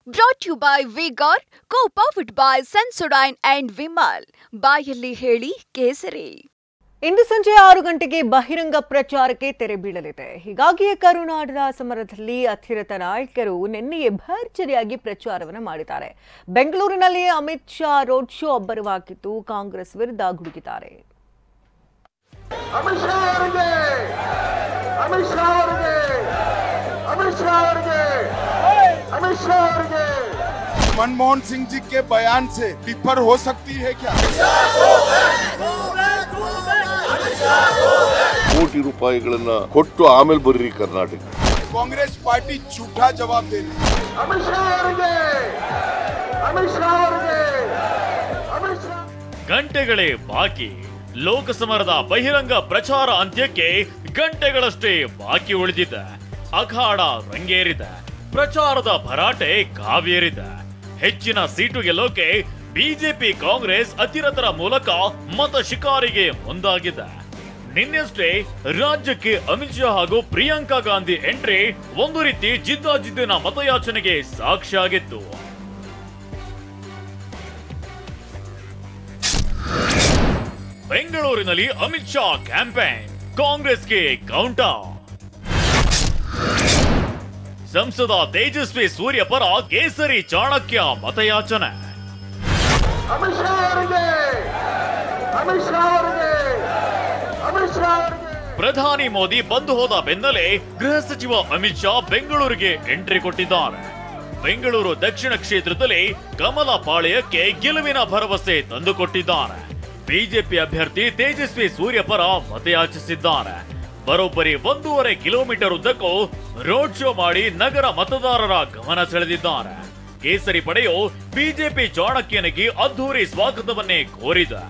Brought to you by Vigor, co-powered by Sensodyne and Vimal. ಬಾಯಲ್ಲಿ ಹೇಳಿ ಕೇಸರಿ. ಇಂದು ಸಂಜೆ 6 ಗಂಟೆಗೆ ಬಹಿರಂಗ ಪ್ರಚಾರಕ್ಕೆ ತೆರೆ ಬೀಳಲಿದೆ. ಹೀಗಾಗಿಯೇ ಕರುನಾಡ ಸಮರದಲ್ಲಿ ಅಧಿರಥ ನಾಯಕರು ನಿನ್ನೆಯೇ ಭರ್ಜರಿಯಾಗಿ ಪ್ರಚಾರವನ್ನು ಮಾಡಿದ್ದಾರೆ. ಬೆಂಗಳೂರಿನಲ್ಲಿ ಅಮಿತ್ ಶಾ ರೋಡ್ ಶೋ ಅಬ್ಬರವಾಗಿದ್ದು ಕಾಂಗ್ರೆಸ್ ವಿರುದ್ಧ ಗುಡುಗಿದ್ದಾರೆ. मनमोहन सिंह जी के बयान से डिफर हो सकती है क्या? ಕೋಟಿ ರೂಪಾಯಿಗಳನ್ನ ಕೊಟ್ಟು ಆಮೇಲೆ ಬರ್ರಿ ಕರ್ನಾಟಕ. कांग्रेस पार्टी झूठा जवाब दे रही है. ಗಂಟೆಗಳೇ ಬಾಕಿ. ಲೋಕಸಮರದ ಬಹಿರಂಗ ಪ್ರಚಾರ ಅಂತ್ಯಕ್ಕೆ ಗಂಟೆಗಳಷ್ಟೇ ಬಾಕಿ ಉಳಿದಿದೆ. ಅಖಾಡ ರಂಗೇರಿದೆ. ಪ್ರಚಾರದ ಭರಾಟೆ ಕಾವೇರಿದೆ. ಹೆಚ್ಚಿನ ಸೀಟು ಗೆಲ್ಲೋಕೆ ಬಿಜೆಪಿ ಕಾಂಗ್ರೆಸ್ ಅತಿರಥರ ಮೂಲಕ ಮತ ಶಿಕಾರಿಗೆ ಮುಂದಾಗಿದೆ. ನಿನ್ನೆಷ್ಟೇ ರಾಜ್ಯಕ್ಕೆ ಅಮಿತ್ ಶಾ ಹಾಗೂ ಪ್ರಿಯಾಂಕಾ ಗಾಂಧಿ ಎಂಟ್ರಿ ಒಂದು ರೀತಿ ಜಿದ್ದಾಜಿದ್ದಿನ ಮತಯಾಚನೆಗೆ ಸಾಕ್ಷಿಯಾಗಿತ್ತು. ಬೆಂಗಳೂರಿನಲ್ಲಿ ಅಮಿತ್ ಶಾ ಕ್ಯಾಂಪೇನ್, ಕಾಂಗ್ರೆಸ್ಗೆ ಕೌಂಟರ್. ಸಂಸದ ತೇಜಸ್ವಿ ಸೂರ್ಯ ಪರ ಕೇಸರಿ ಚಾಣಕ್ಯ ಮತಯಾಚನೆ. ಪ್ರಧಾನಿ ಮೋದಿ ಬಂದು ಹೋದ ಬೆನ್ನಲ್ಲೇ ಗೃಹ ಸಚಿವ ಅಮಿತ್ ಶಾ ಬೆಂಗಳೂರಿಗೆ ಎಂಟ್ರಿ ಕೊಟ್ಟಿದ್ದಾರೆ. ಬೆಂಗಳೂರು ದಕ್ಷಿಣ ಕ್ಷೇತ್ರದಲ್ಲಿ ಕಮಲ ಪಾಳೆಯಕ್ಕೆ ಗೆಲುವಿನ ಭರವಸೆ ತಂದುಕೊಟ್ಟಿದ್ದಾರೆ. ಬಿಜೆಪಿ ಅಭ್ಯರ್ಥಿ ತೇಜಸ್ವಿ ಸೂರ್ಯ ಪರ ಮತಯಾಚಿಸಿದ್ದಾರೆ. ಬರೋಬ್ಬರಿ 1.5 ಕಿಲೋಮೀಟರ್ ಉದ್ದಕ್ಕೂ ರೋಡ್ ಶೋ ಮಾಡಿ ನಗರ ಮತದಾರರ ಗಮನ ಸೆಳೆದಿದ್ದಾರೆ. ಕೇಸರಿ ಪಡೆಯು ಬಿಜೆಪಿ ಚಾಣಕ್ಯನಿಗೆ ಅದ್ಧೂರಿ ಸ್ವಾಗತವನ್ನೇ ಕೋರಿದೆ.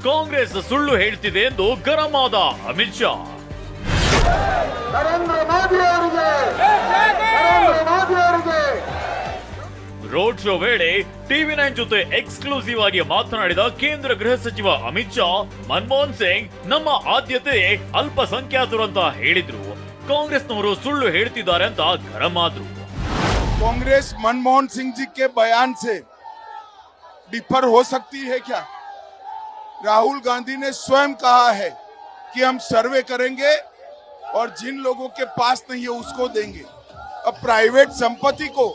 ಕಾಂಗ್ರೆಸ್ ಸುಳ್ಳು ಹೇಳ್ತಿದೆ ಎಂದು ಗರಂ ಆದ ಅಮಿತ್ ಶಾ. ರೋಡ್ ಶೋ ವೇಳೆ ಟಿವಿ9 ಜೊತೆ ಎಕ್ಸ್ಕ್ಲೂಸಿವ್ ಆಗಿ ಮಾತನಾಡಿದ ಕೇಂದ್ರ ಗೃಹ ಸಚಿವ ಅಮಿತ್ ಶಾ, ಮನಮೋಹನ್ ಸಿಂಗ್ ನಮ್ಮ ಆದ್ಯತೆ ಅಲ್ಪಸಂಖ್ಯಾತರು ಅಂತ ಹೇಳಿದ್ರು. ಕಾಂಗ್ರೆಸ್ನವರು ಸುಳ್ಳು ಹೇಳ್ತಿದ್ದಾರೆ ಅಂತ ಗರಂ ಆದ್ರು. कांग्रेस मनमोहन सिंह जी के बयान से डिफर हो सकती है क्या? राहुल गांधी ने स्वयं कहा है कि हम सर्वे करेंगे और जिन लोगों के पास नहीं है उसको देंगे. अब प्राइवेट संपत्ति को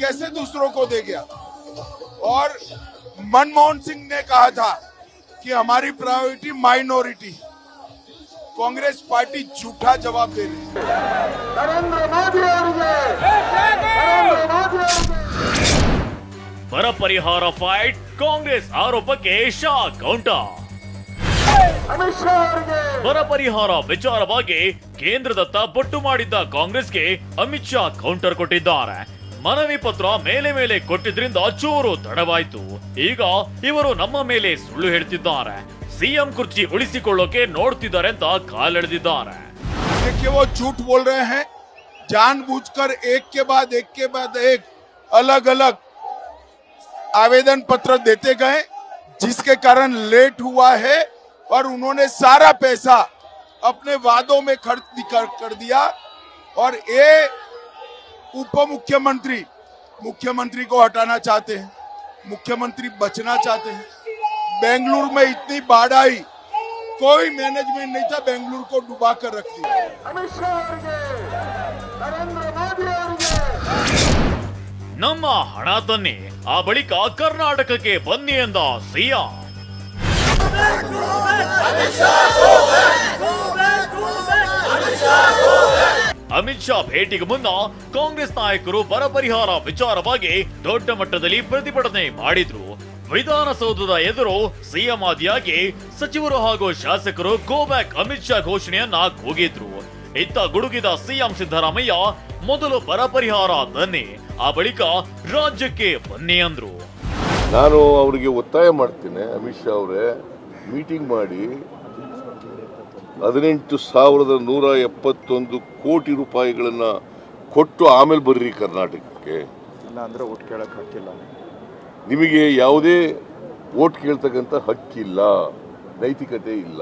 कैसे दूसरों को दे गया? और मनमोहन सिंह ने कहा था कि हमारी प्रायोरिटी माइनॉरिटी. कांग्रेस पार्टी झूठा जवाब दे रही है. ಬರ ಪರಿಹಾರ ಫೈಟ್, ಕಾಂಗ್ರೆಸ್ ಆರೋಪಕ್ಕೆ ಶಾ ಕೌಂಟರ್. ಬರ ಪರಿಹಾರ ವಿಚಾರವಾಗಿ ಕೇಂದ್ರದತ್ತ ಬೊಟ್ಟು ಮಾಡಿದ್ದ ಕಾಂಗ್ರೆಸ್ಗೆ ಅಮಿತ್ ಶಾ ಕೌಂಟರ್ ಕೊಟ್ಟಿದ್ದಾರೆ. ಮನವಿ ಪತ್ರ ಮೇಲೆ ಕೊಟ್ಟಿದ್ರಿಂದ ಚೂರು ತಡವಾಯ್ತು. ಈಗ ಇವರು ನಮ್ಮ ಮೇಲೆ ಸುಳ್ಳು ಹೇಳ್ತಿದ್ದಾರೆ, ಸಿಎಂ ಕುರ್ಚಿ ಉಳಿಸಿಕೊಳ್ಳೋಕೆ ನೋಡ್ತಿದ್ದಾರೆ ಅಂತ ಕಾಲೆಳೆದಿದ್ದಾರೆ. वो झूठ बोल रहे हैं. जानबूझकर एक के बाद एक अलग अलग आवेदन पत्र देते गए, जिसके कारण लेट हुआ है. और उन्होंने सारा पैसा अपने वादों में खर्च कर दिया. और ये उप मुख्यमंत्री को हटाना चाहते हैं, मुख्यमंत्री बचना चाहते हैं. बेंगलुरु में इतनी बाढ़ आई, कोई मैनेजमेंट नहीं था, बेंगलुरु को डुबा कर रख दिया. ನಮ್ಮ ಹಣ ತನ್ನಿ, ಆ ಬಳಿಕ ಕರ್ನಾಟಕಕ್ಕೆ ಬನ್ನಿ ಎಂದ ಸಿಎಂ. ಅಮಿತ್ ಶಾ ಭೇಟಿಗೆ ಮುನ್ನ ಕಾಂಗ್ರೆಸ್ ನಾಯಕರು ಬರ ಪರಿಹಾರ ವಿಚಾರವಾಗಿ ದೊಡ್ಡ ಮಟ್ಟದಲ್ಲಿ ಪ್ರತಿಭಟನೆ ಮಾಡಿದ್ರು. ವಿಧಾನಸೌಧದ ಎದುರು ಸಿಎಂ ಆದಿಯಾಗಿ ಸಚಿವರು ಹಾಗೂ ಶಾಸಕರು ಗೋ ಬ್ಯಾಕ್ ಅಮಿತ್ ಶಾ ಘೋಷಣೆಯನ್ನ ಕೂಗಿದ್ರು. ಇತ್ತ ಗುಡುಗಿದ ಸಿಎಂ ಸಿದ್ದರಾಮಯ್ಯ ಮೊದಲು ಬರ ಪರಿಹಾರ ತನ್ನಿ, ಆ ಬಳಿಕ ರಾಜ್ಯಕ್ಕೆ ಬನ್ನಿ ಅಂದ್ರು. ನಾನು ಅವರಿಗೆ ಒತ್ತಾಯ ಮಾಡ್ತೇನೆ, ಅಮಿತ್ ಶಾ ಅವರೇ ಮೀಟಿಂಗ್ ಮಾಡಿ 18,171 ಕೋಟಿ ರೂಪಾಯಿಗಳನ್ನ ಕೊಟ್ಟು ಆಮೇಲೆ ಬರ್ರಿ ಕರ್ನಾಟಕಕ್ಕೆ. ಅಂದ್ರೆ ಓಟ್ ಕೇಳಕ್ ಹಾಕಿಲ್ಲ. ನಿಮಗೆ ಯಾವುದೇ ವೋಟ್ ಕೇಳ್ತಕ್ಕಂಥ ಹಕ್ಕಿಲ್ಲ, ನೈತಿಕತೆ ಇಲ್ಲ.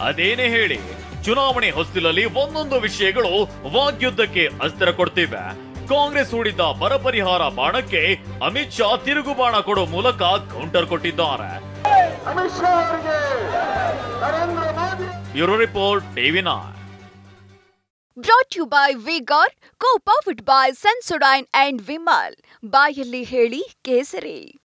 ಅದೇನೇ ಹೇಳಿ ಚುನಾವಣೆ ಹೊಸ್ತಿಲಲ್ಲಿ ಒಂದೊಂದು ವಿಷಯಗಳು ವಾಗ್ಯುದ್ಧಕ್ಕೆ ಅಸ್ತ್ರ ಕೊಡ್ತಿವೆ. ಕಾಂಗ್ರೆಸ್ ಹೂಡಿದ್ದ ಬರ ಪರಿಹಾರ ಬಾಣಕ್ಕೆ ಅಮಿತ್ ಶಾ ತಿರುಗು ಬಾಣ ಕೊಡೋ ಮೂಲಕ ಕೌಂಟರ್ ಕೊಟ್ಟಿದ್ದಾರೆ. Bureau report TV nine. Brought to you by Vigor, co-powered by Sensodyne and Vimal. ಬಾಯಲ್ಲಿ ಹೇಳಿ ಕೇಸರಿ.